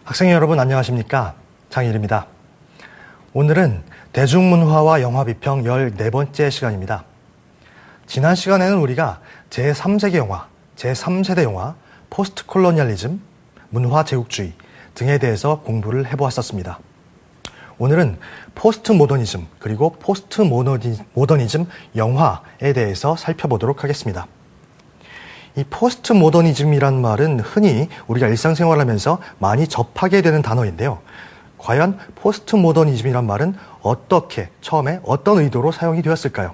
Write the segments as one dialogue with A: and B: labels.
A: 학생 여러분 안녕하십니까? 장일입니다. 오늘은 대중문화와 영화 비평 14번째 시간입니다. 지난 시간에는 우리가 제3세기 영화, 제3세대 영화, 포스트 콜로니얼리즘, 문화 제국주의 등에 대해서 공부를 해보았었습니다. 오늘은 포스트 모더니즘 그리고 포스트 모더니즘 영화에 대해서 살펴보도록 하겠습니다. 이 포스트 모더니즘이란 말은 흔히 우리가 일상생활하면서 많이 접하게 되는 단어인데요. 과연 포스트 모더니즘이란 말은 어떻게 처음에 어떤 의도로 사용이 되었을까요?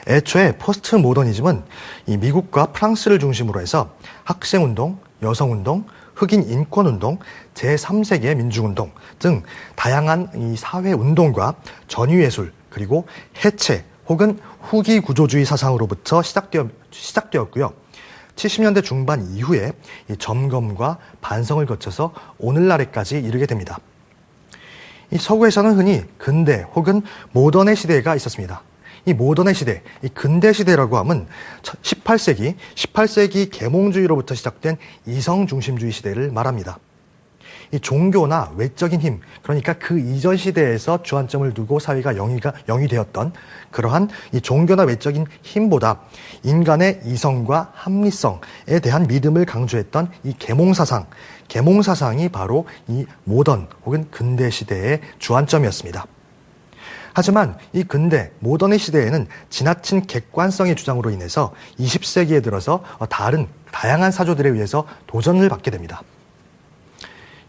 A: 애초에 포스트 모더니즘은 이 미국과 프랑스를 중심으로 해서 학생운동, 여성운동, 흑인 인권운동, 제3세기의 민중운동 등 다양한 이 사회운동과 전위예술 그리고 해체 혹은 후기 구조주의 사상으로부터 시작되었고요. 70년대 중반 이후에 이 점검과 반성을 거쳐서 오늘날에까지 이르게 됩니다. 이 서구에서는 흔히 근대 혹은 모던의 시대가 있었습니다. 이 모던의 시대, 이 근대 시대라고 하면 18세기 계몽주의로부터 시작된 이성 중심주의 시대를 말합니다. 이 종교나 외적인 힘, 그러니까 그 이전 시대에서 주안점을 두고 사회가 영위되었던 그러한 이 종교나 외적인 힘보다 인간의 이성과 합리성에 대한 믿음을 강조했던 이 계몽사상이 바로 이 모던 혹은 근대 시대의 주안점이었습니다. 하지만 이 근대, 모던의 시대에는 지나친 객관성의 주장으로 인해서 20세기에 들어서 다양한 사조들에 의해서 도전을 받게 됩니다.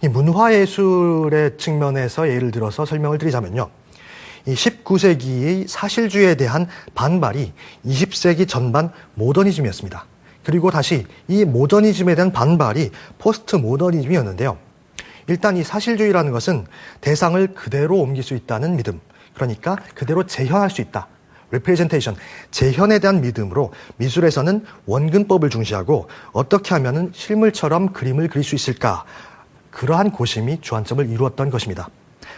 A: 이 문화예술의 측면에서 예를 들어서 설명을 드리자면요. 이 19세기의 사실주의에 대한 반발이 20세기 전반 모더니즘이었습니다. 그리고 다시 이 모더니즘에 대한 반발이 포스트 모더니즘이었는데요. 일단 이 사실주의라는 것은 대상을 그대로 옮길 수 있다는 믿음, 그러니까 그대로 재현할 수 있다. representation, 재현에 대한 믿음으로 미술에서는 원근법을 중시하고 어떻게 하면 실물처럼 그림을 그릴 수 있을까? 그러한 고심이 주안점을 이루었던 것입니다.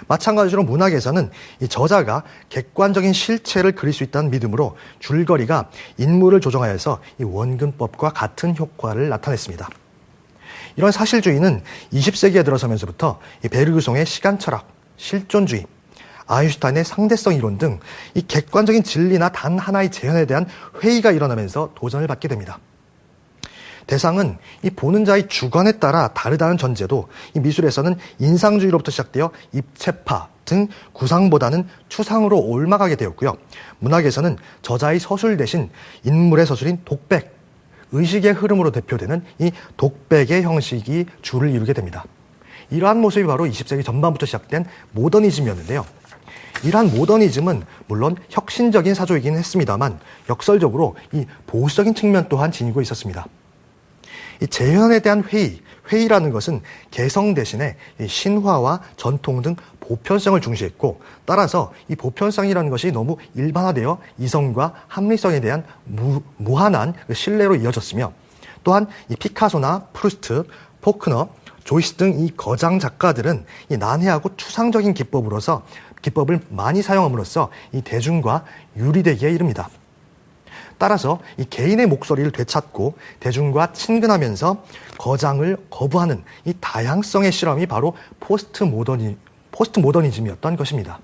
A: 마찬가지로 문학에서는 이 저자가 객관적인 실체를 그릴 수 있다는 믿음으로 줄거리가 인물을 조정하여서 이 원근법과 같은 효과를 나타냈습니다. 이런 사실주의는 20세기에 들어서면서부터 이 베르그송의 시간철학, 실존주의, 아인슈타인의 상대성 이론 등 이 객관적인 진리나 단 하나의 재현에 대한 회의가 일어나면서 도전을 받게 됩니다. 대상은 이 보는 자의 주관에 따라 다르다는 전제도 이 미술에서는 인상주의로부터 시작되어 입체파 등 구상보다는 추상으로 옮아가게 되었고요. 문학에서는 저자의 서술 대신 인물의 서술인 독백, 의식의 흐름으로 대표되는 이 독백의 형식이 주를 이루게 됩니다. 이러한 모습이 바로 20세기 전반부터 시작된 모더니즘이었는데요. 이러한 모더니즘은 물론 혁신적인 사조이긴 했습니다만 역설적으로 이 보수적인 측면 또한 지니고 있었습니다. 이 재현에 대한 회의라는 것은 개성 대신에 이 신화와 전통 등 보편성을 중시했고, 따라서 이 보편성이라는 것이 너무 일반화되어 이성과 합리성에 대한 무한한 신뢰로 이어졌으며, 또한 이 피카소나 프루스트, 포크너, 조이스 등 이 거장 작가들은 이 난해하고 추상적인 기법을 많이 사용함으로써 이 대중과 유리되기에 이릅니다. 따라서 이 개인의 목소리를 되찾고 대중과 친근하면서 거장을 거부하는 이 다양성의 실험이 바로 포스트 모더니즘이었던 것입니다.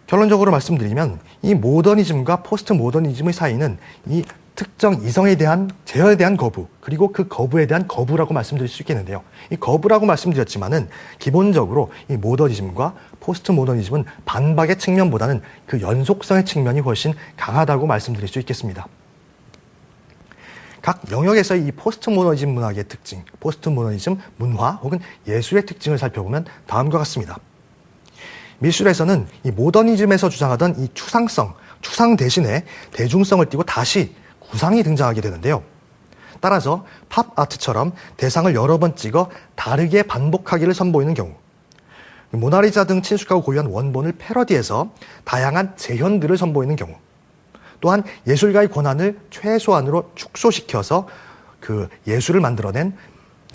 A: 결론적으로 말씀드리면 이 모더니즘과 포스트 모더니즘의 사이는 이 특정 이성에 대한 재현에 대한 거부, 그리고 그 거부에 대한 거부라고 말씀드릴 수 있겠는데요. 이 거부라고 말씀드렸지만은 기본적으로 이 모더니즘과 포스트 모더니즘은 반박의 측면보다는 그 연속성의 측면이 훨씬 강하다고 말씀드릴 수 있겠습니다. 각 영역에서의 이 포스트 모더니즘 문학의 특징, 포스트 모더니즘 문화 혹은 예술의 특징을 살펴보면 다음과 같습니다. 미술에서는 이 모더니즘에서 주장하던 이 추상 대신에 대중성을 띠고 다시 구상이 등장하게 되는데요. 따라서 팝 아트처럼 대상을 여러 번 찍어 다르게 반복하기를 선보이는 경우, 모나리자 등 친숙하고 고유한 원본을 패러디해서 다양한 재현들을 선보이는 경우, 또한 예술가의 권한을 최소한으로 축소시켜서 그 예술을 만들어낸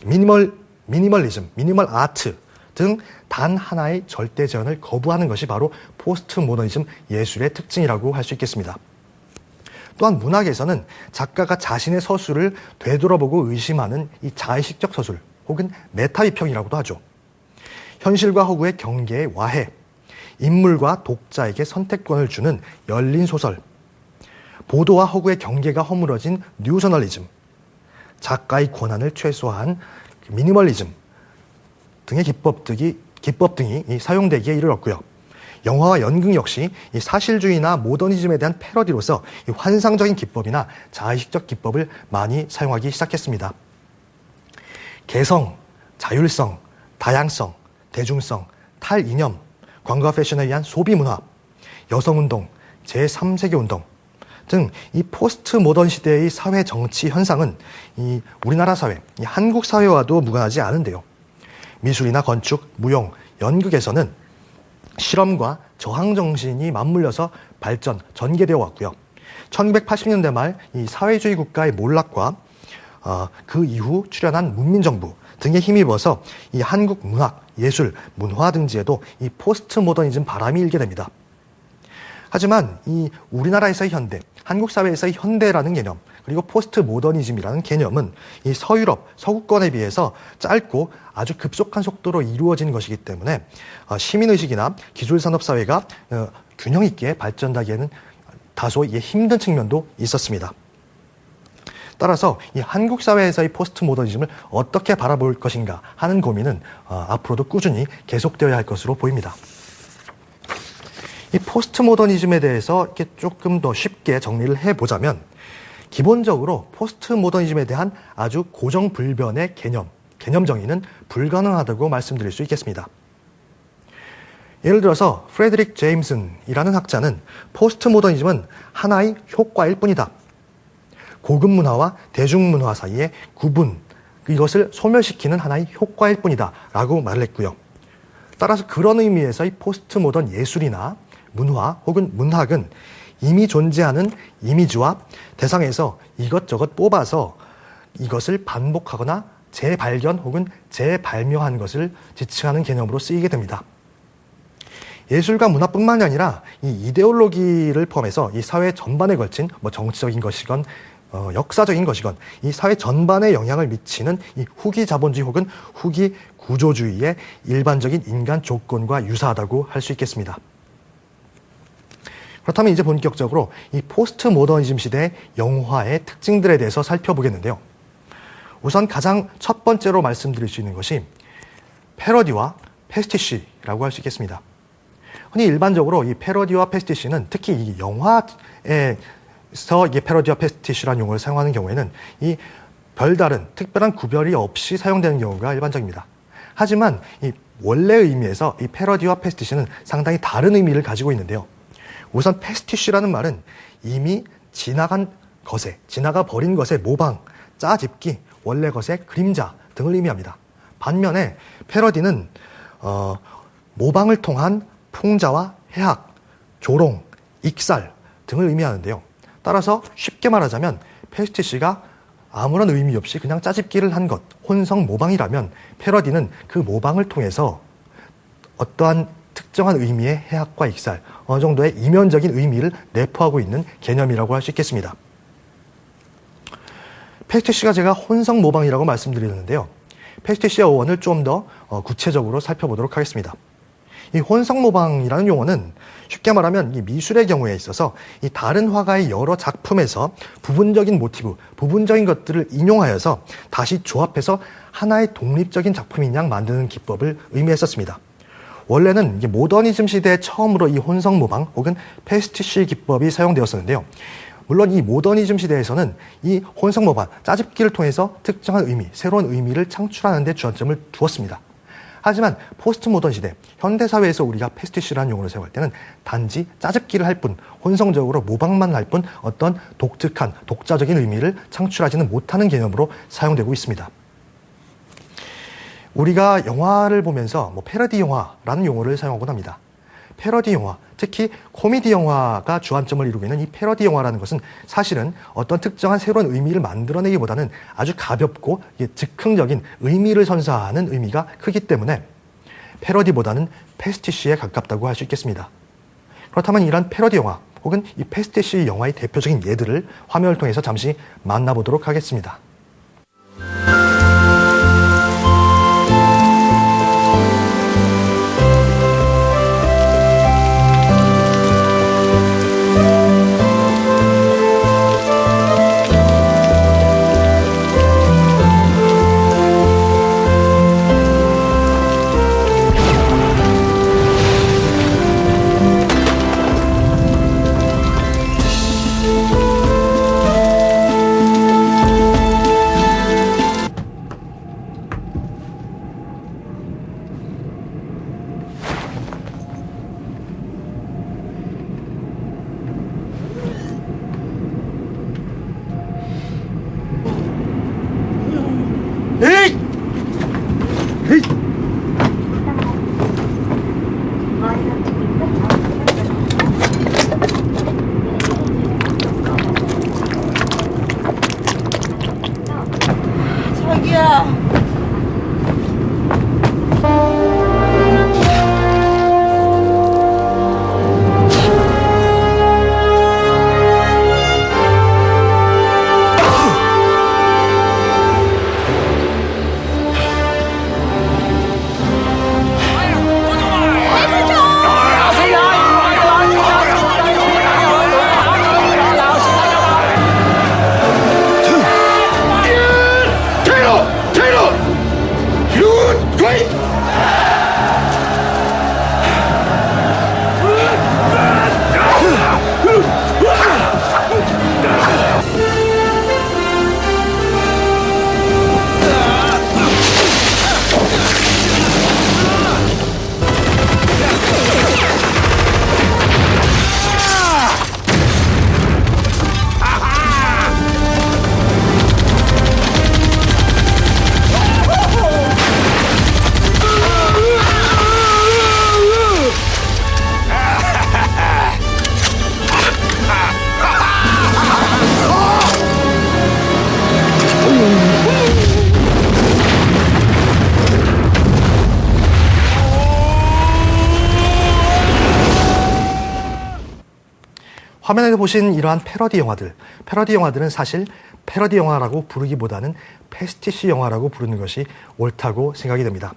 A: 미니멀리즘, 미니멀 아트 등 단 하나의 절대 재현을 거부하는 것이 바로 포스트 모더니즘 예술의 특징이라고 할 수 있겠습니다. 또한 문학에서는 작가가 자신의 서술을 되돌아보고 의심하는 이 자의식적 서술 혹은 메타비평이라고도 하죠. 현실과 허구의 경계의 와해, 인물과 독자에게 선택권을 주는 열린 소설, 보도와 허구의 경계가 허물어진 뉴저널리즘, 작가의 권한을 최소화한 미니멀리즘 등의 기법 등이 사용되기에 이르렀고요. 영화와 연극 역시 이 사실주의나 모더니즘에 대한 패러디로서 이 환상적인 기법이나 자의식적 기법을 많이 사용하기 시작했습니다. 개성, 자율성, 다양성, 대중성, 탈이념, 광고와 패션에 의한 소비문화, 여성운동, 제3세계운동 등 이 포스트 모던 시대의 사회 정치 현상은 이 우리나라 사회, 이 한국 사회와도 무관하지 않은데요. 미술이나 건축, 무용, 연극에서는 실험과 저항 정신이 맞물려서 발전, 전개되어 왔고요. 1980년대 말 이 사회주의 국가의 몰락과 그 이후 출현한 문민정부 등에 힘입어서 이 한국 문학, 예술, 문화 등지에도 이 포스트 모더니즘 바람이 일게 됩니다. 하지만 이 우리나라에서의 현대, 한국 사회에서의 현대라는 개념, 그리고 포스트 모더니즘이라는 개념은 이 서유럽, 서구권에 비해서 짧고 아주 급속한 속도로 이루어진 것이기 때문에 시민의식이나 기술산업사회가 균형 있게 발전하기에는 다소 힘든 측면도 있었습니다. 따라서 이 한국 사회에서의 포스트 모더니즘을 어떻게 바라볼 것인가 하는 고민은 앞으로도 꾸준히 계속되어야 할 것으로 보입니다. 이 포스트 모더니즘에 대해서 이렇게 조금 더 쉽게 정리를 해보자면, 기본적으로 포스트 모더니즘에 대한 아주 고정불변의 개념 정의는 불가능하다고 말씀드릴 수 있겠습니다. 예를 들어서 프레드릭 제임슨이라는 학자는 포스트 모더니즘은 하나의 효과일 뿐이다. 고급 문화와 대중문화 사이의 구분, 이것을 소멸시키는 하나의 효과일 뿐이다 라고 말을 했고요. 따라서 그런 의미에서의 포스트 모던 예술이나 문화 혹은 문학은 이미 존재하는 이미지와 대상에서 이것저것 뽑아서 이것을 반복하거나 재발견 혹은 재발명한 것을 지칭하는 개념으로 쓰이게 됩니다. 예술과 문화뿐만이 아니라 이 이데올로기를 포함해서 이 사회 전반에 걸친 정치적인 것이건 역사적인 것이건 이 사회 전반에 영향을 미치는 이 후기 자본주의 혹은 후기 구조주의의 일반적인 인간 조건과 유사하다고 할 수 있겠습니다. 그렇다면 이제 본격적으로 이 포스트 모더니즘 시대의 영화의 특징들에 대해서 살펴보겠는데요. 우선 가장 첫 번째로 말씀드릴 수 있는 것이 패러디와 패스티시라고 할 수 있겠습니다. 흔히 일반적으로 이 패러디와 패스티시는 특히 이 영화에서 이 패러디와 패스티시라는 용어를 사용하는 경우에는 이 별다른 특별한 구별이 없이 사용되는 경우가 일반적입니다. 하지만 이 원래 의미에서 이 패러디와 패스티시는 상당히 다른 의미를 가지고 있는데요. 우선 패스티시라는 말은 이미 지나가 버린 것의 모방, 짜집기, 원래 것의 그림자 등을 의미합니다. 반면에 패러디는 모방을 통한 풍자와 해악, 조롱, 익살 등을 의미하는데요. 따라서 쉽게 말하자면 패스티시가 아무런 의미 없이 그냥 짜집기를 한 것, 혼성 모방이라면 패러디는 그 모방을 통해서 어떠한 특정한 의미의 해악과 익살, 어느 정도의 이면적인 의미를 내포하고 있는 개념이라고 할 수 있겠습니다. 패스티시가 제가 혼성 모방이라고 말씀드리는데요. 패스티시의 어원을 좀 더 구체적으로 살펴보도록 하겠습니다. 이 혼성 모방이라는 용어는 쉽게 말하면 이 미술의 경우에 있어서 이 다른 화가의 여러 작품에서 부분적인 모티브, 부분적인 것들을 인용하여서 다시 조합해서 하나의 독립적인 작품인 양 만드는 기법을 의미했었습니다. 원래는 이게 모더니즘 시대에 처음으로 이 혼성 모방 혹은 패스티시 기법이 사용되었었는데요. 물론 이 모더니즘 시대에서는 이 혼성 모방, 짜집기를 통해서 특정한 의미, 새로운 의미를 창출하는 데 주안점을 두었습니다. 하지만 포스트 모던 시대, 현대사회에서 우리가 패스티시라는 용어를 사용할 때는 단지 짜집기를 할 뿐, 혼성적으로 모방만 할 뿐 어떤 독특한, 독자적인 의미를 창출하지는 못하는 개념으로 사용되고 있습니다. 우리가 영화를 보면서 패러디 영화라는 용어를 사용하곤 합니다. 패러디 영화, 특히 코미디 영화가 주안점을 이루고 있는 이 패러디 영화라는 것은 사실은 어떤 특정한 새로운 의미를 만들어내기보다는 아주 가볍고 즉흥적인 의미를 선사하는 의미가 크기 때문에 패러디보다는 패스티시에 가깝다고 할 수 있겠습니다. 그렇다면 이런 패러디 영화 혹은 이 패스티시 영화의 대표적인 예들을 화면을 통해서 잠시 만나보도록 하겠습니다.
B: 자기야.
A: 화면에서 보신 이러한 패러디 영화들은 사실 패러디 영화라고 부르기보다는 패스티시 영화라고 부르는 것이 옳다고 생각이 됩니다.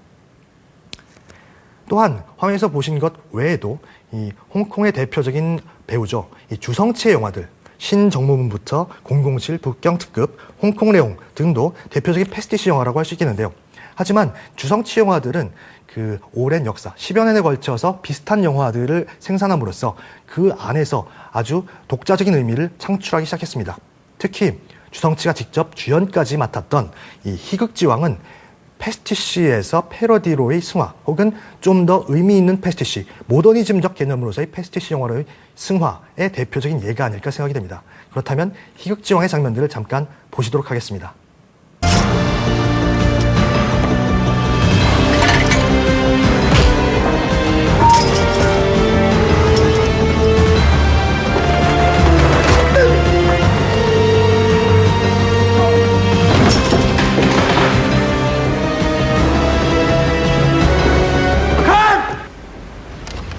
A: 또한 화면에서 보신 것 외에도 이 홍콩의 대표적인 배우죠. 이 주성치의 영화들, 신정무문부터 007, 북경특급, 홍콩레옹 등도 대표적인 패스티시 영화라고 할 수 있겠는데요. 하지만 주성치 영화들은 그 오랜 역사, 10여 년에 걸쳐서 비슷한 영화들을 생산함으로써 그 안에서 아주 독자적인 의미를 창출하기 시작했습니다. 특히 주성치가 직접 주연까지 맡았던 이 희극지왕은 패스티시에서 패러디로의 승화 혹은 좀 더 의미 있는 패스티시, 모더니즘적 개념으로서의 패스티시 영화로의 승화의 대표적인 예가 아닐까 생각이 됩니다. 그렇다면 희극지왕의 장면들을 잠깐 보시도록 하겠습니다.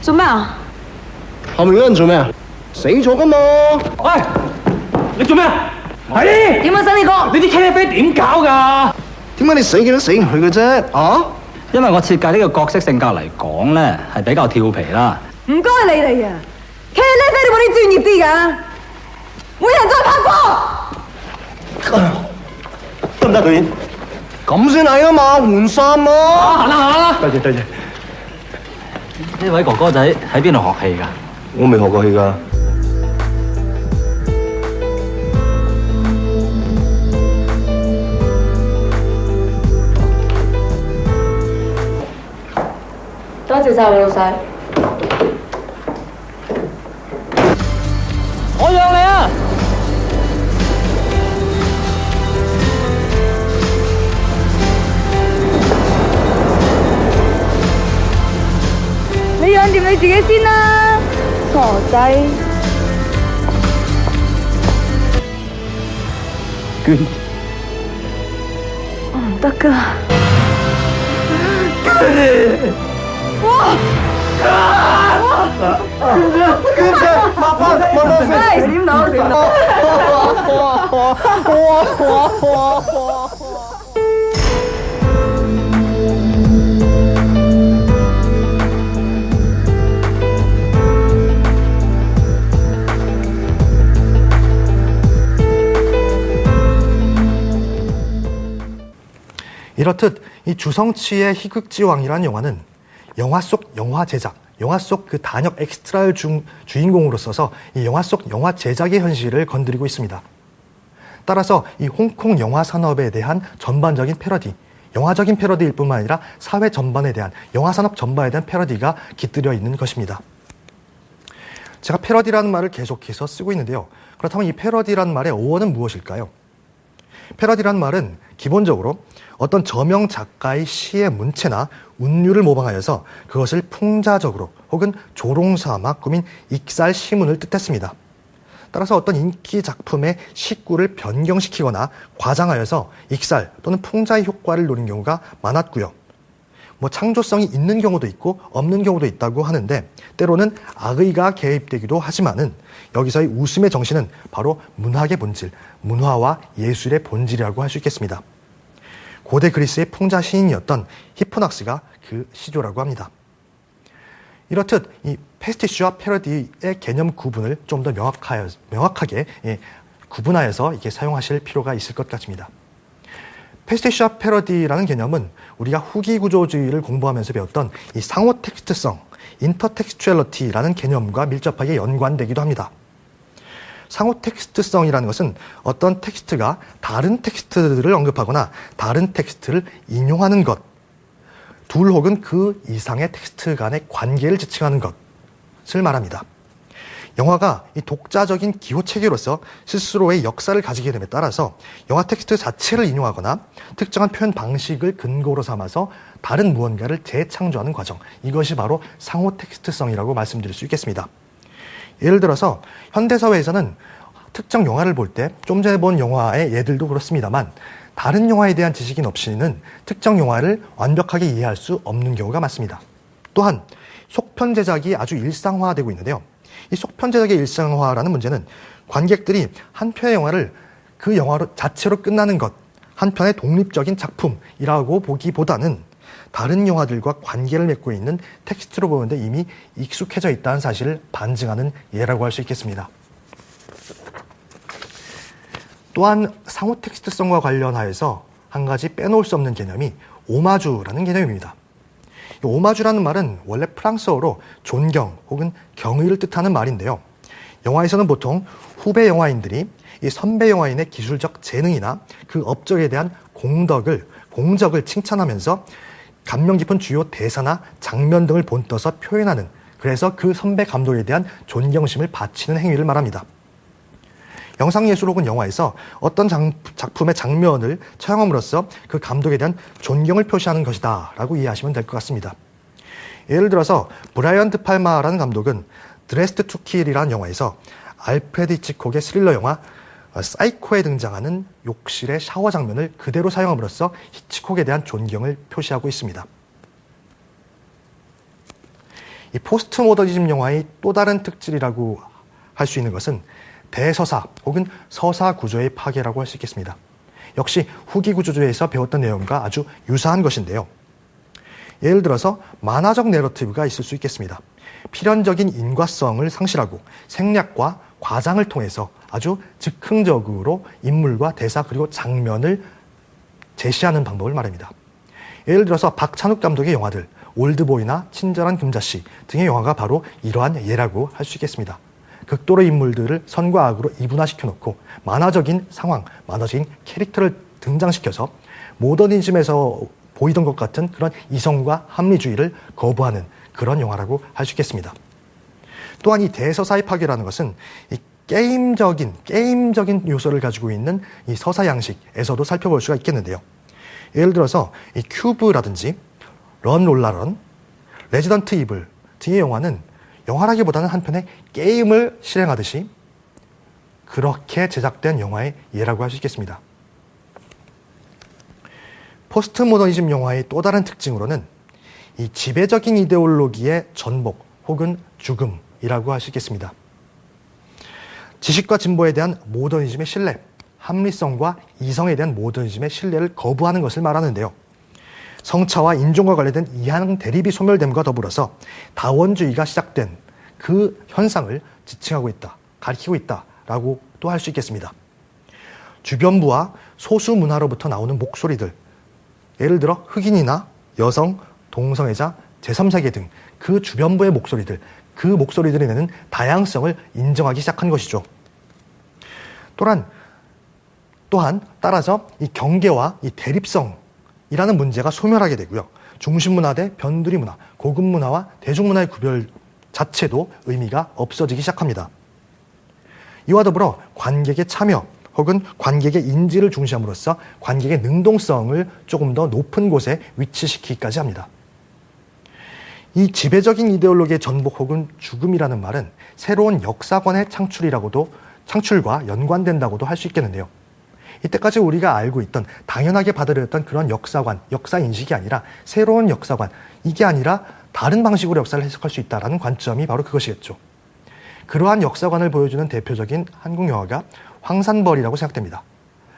B: 做咩啊？
C: 後面嗰人做咩啊？死咗㗎嘛！
D: 喂，你做咩啊？係
B: 點啊，新呢哥？
D: 你啲茄喱啡點搞㗎？
C: 點解你死嘅都死唔去嘅啫？啊？
D: 因為我設計呢個角色性格嚟講咧，係比較調皮啦。
B: 唔該你哋啊，茄喱啡你揾啲專業啲㗎，每人再拍波。
C: 得唔得導演？咁先係啊嘛，換衫咯。
D: 行啦行啦。
C: 多謝多謝。
D: 呢位哥哥仔喺邊度學戲㗎？
C: 我未學過戲㗎。
B: 多謝晒老細。
D: 我讓你啊！
B: 你安點你自己先啦，傻仔。
D: 娟，
B: 我唔得噶。
C: 娟姐，麻煩，
B: 哎，點到點到。
A: 이렇듯 이 주성치의 희극지왕이라는 영화는 영화 속 영화 제작, 영화 속 그 단역 엑스트라를 주인공으로 써서 이 영화 속 영화 제작의 현실을 건드리고 있습니다. 따라서 이 홍콩 영화 산업에 대한 전반적인 패러디, 영화적인 패러디일 뿐만 아니라 사회 전반에 대한, 영화 산업 전반에 대한 패러디가 깃들여 있는 것입니다. 제가 패러디라는 말을 계속해서 쓰고 있는데요. 그렇다면 이 패러디라는 말의 어원은 무엇일까요? 패러디라는 말은 기본적으로 어떤 저명 작가의 시의 문체나 운율을 모방하여서 그것을 풍자적으로 혹은 조롱삼아 꾸민 익살 시문을 뜻했습니다. 따라서 어떤 인기 작품의 시구를 변경시키거나 과장하여서 익살 또는 풍자의 효과를 노린 경우가 많았고요. 창조성이 있는 경우도 있고 없는 경우도 있다고 하는데 때로는 악의가 개입되기도 하지만은 여기서의 웃음의 정신은 바로 문학의 본질, 문화와 예술의 본질이라고 할 수 있겠습니다. 고대 그리스의 풍자 시인이었던 히포낙스가 그 시조라고 합니다. 이렇듯 이 패스티시와 패러디의 개념 구분을 좀 더 명확하게 구분하여서 이렇게 사용하실 필요가 있을 것 같습니다. 패스티시와 패러디라는 개념은 우리가 후기 구조주의를 공부하면서 배웠던 이 상호 텍스트성, 인터텍스추얼리티라는 개념과 밀접하게 연관되기도 합니다. 상호 텍스트성이라는 것은 어떤 텍스트가 다른 텍스트들을 언급하거나 다른 텍스트를 인용하는 것, 둘 혹은 그 이상의 텍스트 간의 관계를 지칭하는 것을 말합니다. 영화가 이 독자적인 기호체계로서 스스로의 역사를 가지게 됨에 따라서 영화 텍스트 자체를 인용하거나 특정한 표현 방식을 근거로 삼아서 다른 무언가를 재창조하는 과정, 이것이 바로 상호 텍스트성이라고 말씀드릴 수 있겠습니다. 예를 들어서 현대사회에서는 특정 영화를 볼 때 좀 전에 본 영화의 예들도 그렇습니다만 다른 영화에 대한 지식인 없이는 특정 영화를 완벽하게 이해할 수 없는 경우가 많습니다. 또한 속편 제작이 아주 일상화되고 있는데요. 이 속편 제작의 일상화라는 문제는 관객들이 한 편의 영화를 그 영화로 자체로 끝나는 것, 한 편의 독립적인 작품이라고 보기보다는 다른 영화들과 관계를 맺고 있는 텍스트로 보는데 이미 익숙해져 있다는 사실을 반증하는 예라고 할 수 있겠습니다. 또한 상호 텍스트성과 관련하여서 한 가지 빼놓을 수 없는 개념이 오마주라는 개념입니다. 이 오마주라는 말은 원래 프랑스어로 존경 혹은 경의를 뜻하는 말인데요. 영화에서는 보통 후배 영화인들이 이 선배 영화인의 기술적 재능이나 그 업적에 대한 공적을 칭찬하면서 감명 깊은 주요 대사나 장면 등을 본떠서 표현하는, 그래서 그 선배 감독에 대한 존경심을 바치는 행위를 말합니다. 영상예술 혹은 영화에서 어떤 작품의 장면을 촬영함으로써 그 감독에 대한 존경을 표시하는 것이다 라고 이해하시면 될 것 같습니다. 예를 들어서 브라이언 드 팔마라는 감독은 드레스드 투 킬이라는 영화에서 알프레드 히치콕의 스릴러 영화 사이코에 등장하는 욕실의 샤워 장면을 그대로 사용함으로써 히치콕에 대한 존경을 표시하고 있습니다. 이 포스트 모더니즘 영화의 또 다른 특질이라고 할 수 있는 것은 대서사 혹은 서사 구조의 파괴라고 할 수 있겠습니다. 역시 후기 구조주의에서 배웠던 내용과 아주 유사한 것인데요. 예를 들어서 만화적 내러티브가 있을 수 있겠습니다. 필연적인 인과성을 상실하고 생략과 과장을 통해서 아주 즉흥적으로 인물과 대사 그리고 장면을 제시하는 방법을 말합니다. 예를 들어서 박찬욱 감독의 영화들 올드보이나 친절한 금자씨 등의 영화가 바로 이러한 예라고 할 수 있겠습니다. 극도로 인물들을 선과 악으로 이분화시켜놓고 만화적인 상황, 만화적인 캐릭터를 등장시켜서 모더니즘에서 보이던 것 같은 그런 이성과 합리주의를 거부하는 그런 영화라고 할 수 있겠습니다. 또한 이 대서사의 파괴라는 것은 이 게임적인 요소를 가지고 있는 이 서사 양식에서도 살펴볼 수가 있겠는데요. 예를 들어서 이 큐브라든지 런 롤라런, 레지던트 이블 등의 영화는 영화라기보다는 한편의 게임을 실행하듯이 그렇게 제작된 영화의 예라고 할 수 있겠습니다. 포스트 모더니즘 영화의 또 다른 특징으로는 이 지배적인 이데올로기의 전복 혹은 죽음이라고 할 수 있겠습니다. 지식과 진보에 대한 모더니즘의 신뢰, 합리성과 이성에 대한 모더니즘의 신뢰를 거부하는 것을 말하는데요. 성차와 인종과 관련된 이항 대립이 소멸됨과 더불어서 다원주의가 시작된 그 현상을 지칭하고 있다, 가리키고 있다라고 또 할 수 있겠습니다. 주변부와 소수 문화로부터 나오는 목소리들, 예를 들어 흑인이나 여성, 동성애자, 제3세계 등 그 주변부의 목소리들, 그 목소리들이 내는 다양성을 인정하기 시작한 것이죠. 또한 따라서 이 경계와 이 대립성이라는 문제가 소멸하게 되고요. 중심문화 대 변두리 문화, 고급 문화와 대중문화의 구별 자체도 의미가 없어지기 시작합니다. 이와 더불어 관객의 참여 혹은 관객의 인지를 중시함으로써 관객의 능동성을 조금 더 높은 곳에 위치시키기까지 합니다. 이 지배적인 이데올로기의 전복 혹은 죽음이라는 말은 새로운 역사관의 창출과 연관된다고도 할 수 있겠는데요. 이때까지 우리가 알고 있던 당연하게 받아들였던 그런 역사관, 역사인식이 아니라 새로운 역사관, 이게 아니라 다른 방식으로 역사를 해석할 수 있다는 관점이 바로 그것이겠죠. 그러한 역사관을 보여주는 대표적인 한국 영화가 황산벌이라고 생각됩니다.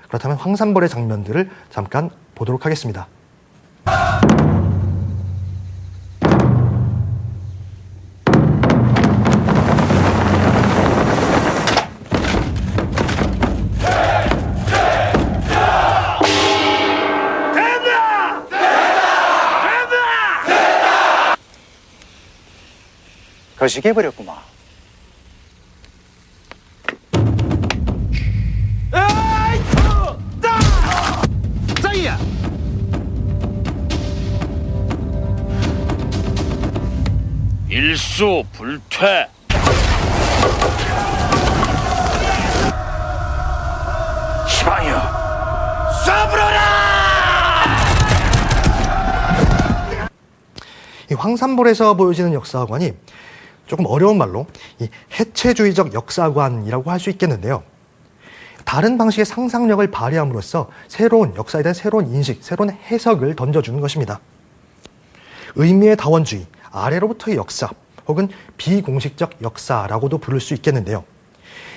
A: 그렇다면 황산벌의 장면들을 잠깐 보도록 하겠습니다.
E: 거시기해버렸구만.
F: 일수불퇴. 시방이여, 쏴불어라!
A: 이 황산벌에서 보여지는 역사관이 조금 어려운 말로 이 해체주의적 역사관이라고 할 수 있겠는데요. 다른 방식의 상상력을 발휘함으로써 새로운 역사에 대한 새로운 인식, 새로운 해석을 던져주는 것입니다. 의미의 다원주의, 아래로부터의 역사, 혹은 비공식적 역사라고도 부를 수 있겠는데요.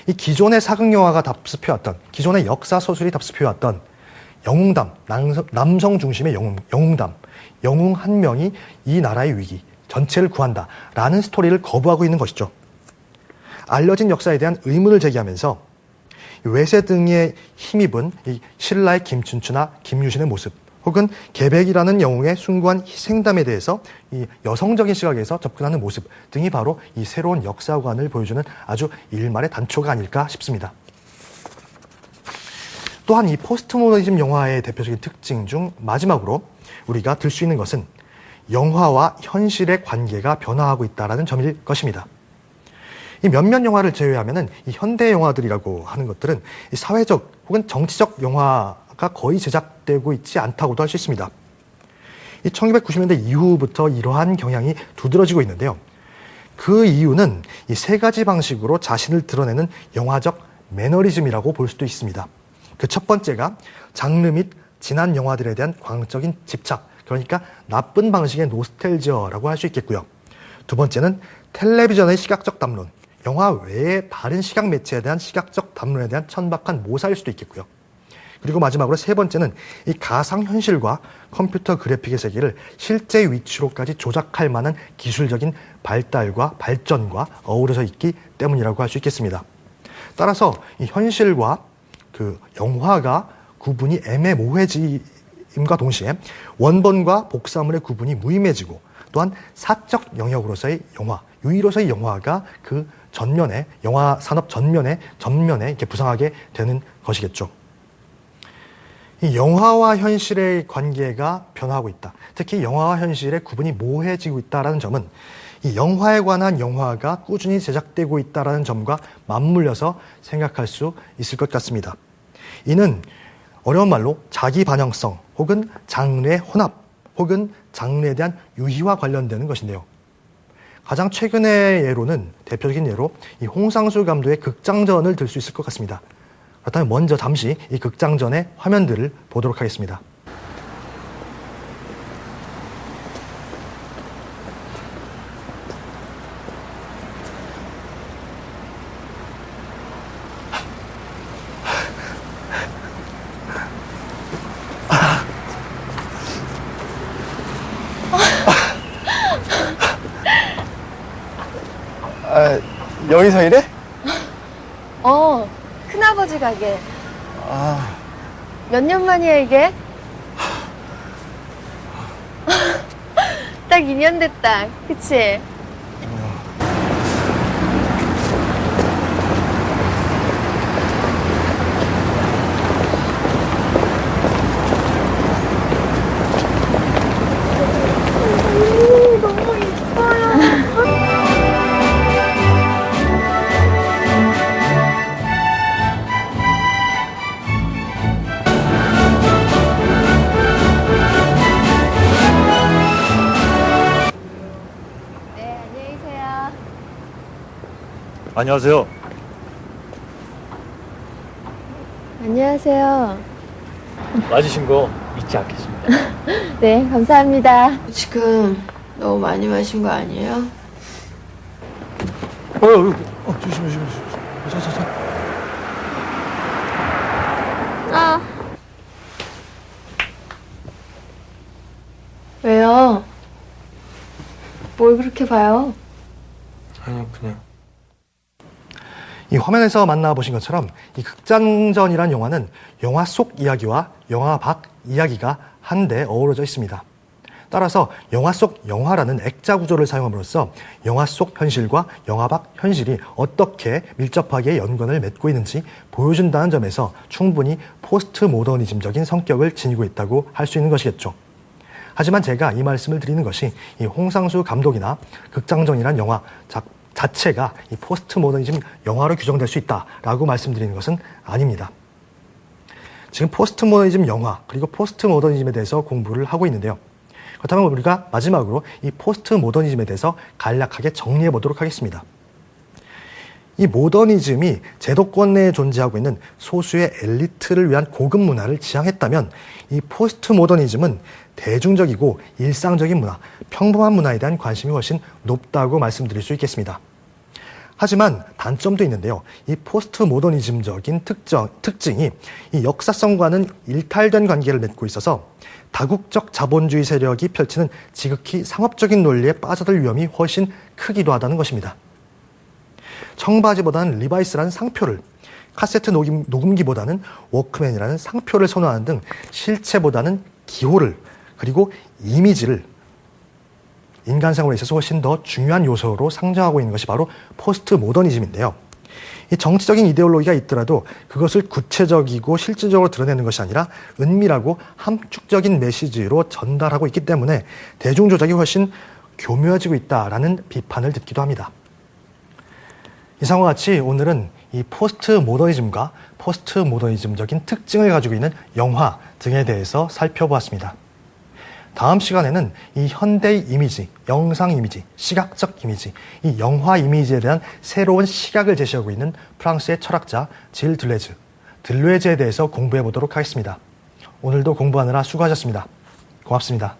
A: 이 기존의 사극영화가 답습해왔던, 기존의 역사서술이 답습해왔던 영웅담, 남성 중심의 영웅담, 영웅 한 명이 이 나라의 위기, 전체를 구한다라는 스토리를 거부하고 있는 것이죠. 알려진 역사에 대한 의문을 제기하면서 외세 등에 힘입은 이 신라의 김춘추나 김유신의 모습, 혹은 계백이라는 영웅의 숭고한 희생담에 대해서 이 여성적인 시각에서 접근하는 모습 등이 바로 이 새로운 역사관을 보여주는 아주 일말의 단초가 아닐까 싶습니다. 또한 이 포스트 모더니즘 영화의 대표적인 특징 중 마지막으로 우리가 들 수 있는 것은 영화와 현실의 관계가 변화하고 있다는 점일 것입니다. 이 몇몇 영화를 제외하면은 이 현대 영화들이라고 하는 것들은 이 사회적 혹은 정치적 영화가 거의 제작되고 있지 않다고도 할 수 있습니다. 이 1990년대 이후부터 이러한 경향이 두드러지고 있는데요. 그 이유는 이 세 가지 방식으로 자신을 드러내는 영화적 매너리즘이라고 볼 수도 있습니다. 그 첫 번째가 장르 및 지난 영화들에 대한 광적인 집착, 그러니까 나쁜 방식의 노스텔지어라고 할 수 있겠고요. 두 번째는 텔레비전의 시각적 담론, 영화 외의 다른 시각 매체에 대한 시각적 담론에 대한 천박한 모사일 수도 있겠고요. 그리고 마지막으로 세 번째는 이 가상현실과 컴퓨터 그래픽의 세계를 실제 위치로까지 조작할 만한 기술적인 발달과 발전과 어우러져 있기 때문이라고 할 수 있겠습니다. 따라서 이 현실과 그 영화가 구분이 애매모호해짐과 동시에 원본과 복사물의 구분이 무의미해지고 또한 사적 영역으로서의 영화, 유의로서의 영화가 그 전면에, 영화 산업 전면에 이렇게 부상하게 되는 것이겠죠. 이 영화와 현실의 관계가 변화하고 있다. 특히 영화와 현실의 구분이 모호해지고 있다는 점은 이 영화에 관한 영화가 꾸준히 제작되고 있다는 점과 맞물려서 생각할 수 있을 것 같습니다. 이는 어려운 말로 자기 반영성 혹은 장르의 혼합 혹은 장르에 대한 유희와 관련되는 것인데요. 가장 최근의 예로는, 대표적인 예로 이 홍상수 감독의 극장전을 들 수 있을 것 같습니다. 그렇다면 먼저 잠시 이 극장전의 화면들을 보도록 하겠습니다.
C: 아, 여기서 이래?
E: 큰아버지 가게.
C: 아,
E: 몇 년 만이야, 이게? 딱 2년 됐다. 그치? 너무 이뻐요. 네, 안녕히 계세요.
C: 안녕하세요.
E: 안녕하세요.
C: 맞으신 거 잊지 않겠습니다.
E: 네, 감사합니다.
G: 지금 너무 많이 마신 거 아니에요?
C: 조심해. 자.
E: 아. 왜요? 뭘 그렇게 봐요?
C: 아니요, 그냥.
A: 이 화면에서 만나보신 것처럼 이 극장전이란 영화는 영화 속 이야기와 영화 밖 이야기가 한데 어우러져 있습니다. 따라서 영화 속 영화라는 액자 구조를 사용함으로써 영화 속 현실과 영화 밖 현실이 어떻게 밀접하게 연관을 맺고 있는지 보여준다는 점에서 충분히 포스트 모더니즘적인 성격을 지니고 있다고 할 수 있는 것이겠죠. 하지만 제가 이 말씀을 드리는 것이 이 홍상수 감독이나 극장전이란 영화 자체가 이 포스트 모더니즘 영화로 규정될 수 있다라고 말씀드리는 것은 아닙니다. 지금 포스트 모더니즘 영화 그리고 포스트 모더니즘에 대해서 공부를 하고 있는데요. 그렇다면 우리가 마지막으로 이 포스트 모더니즘에 대해서 간략하게 정리해 보도록 하겠습니다. 이 모더니즘이 제도권 내에 존재하고 있는 소수의 엘리트를 위한 고급 문화를 지향했다면 이 포스트 모더니즘은 대중적이고 일상적인 문화, 평범한 문화에 대한 관심이 훨씬 높다고 말씀드릴 수 있겠습니다. 하지만 단점도 있는데요. 이 포스트 모더니즘적인 특징이 이 역사성과는 일탈된 관계를 맺고 있어서 다국적 자본주의 세력이 펼치는 지극히 상업적인 논리에 빠져들 위험이 훨씬 크기도 하다는 것입니다. 청바지보다는 리바이스라는 상표를, 카세트 녹음기보다는 워크맨이라는 상표를 선호하는 등 실체보다는 기호를, 그리고 이미지를 인간 생활에 있어서 훨씬 더 중요한 요소로 상정하고 있는 것이 바로 포스트 모더니즘인데요. 이 정치적인 이데올로기가 있더라도 그것을 구체적이고 실질적으로 드러내는 것이 아니라 은밀하고 함축적인 메시지로 전달하고 있기 때문에 대중 조작이 훨씬 교묘해지고 있다라는 비판을 듣기도 합니다. 이상과 같이 오늘은 이 포스트 모더니즘과 포스트 모더니즘적인 특징을 가지고 있는 영화 등에 대해서 살펴보았습니다. 다음 시간에는 이 현대의 이미지, 영상 이미지, 시각적 이미지, 이 영화 이미지에 대한 새로운 시각을 제시하고 있는 프랑스의 철학자 질 들레즈에 대해서 공부해 보도록 하겠습니다. 오늘도 공부하느라 수고하셨습니다. 고맙습니다.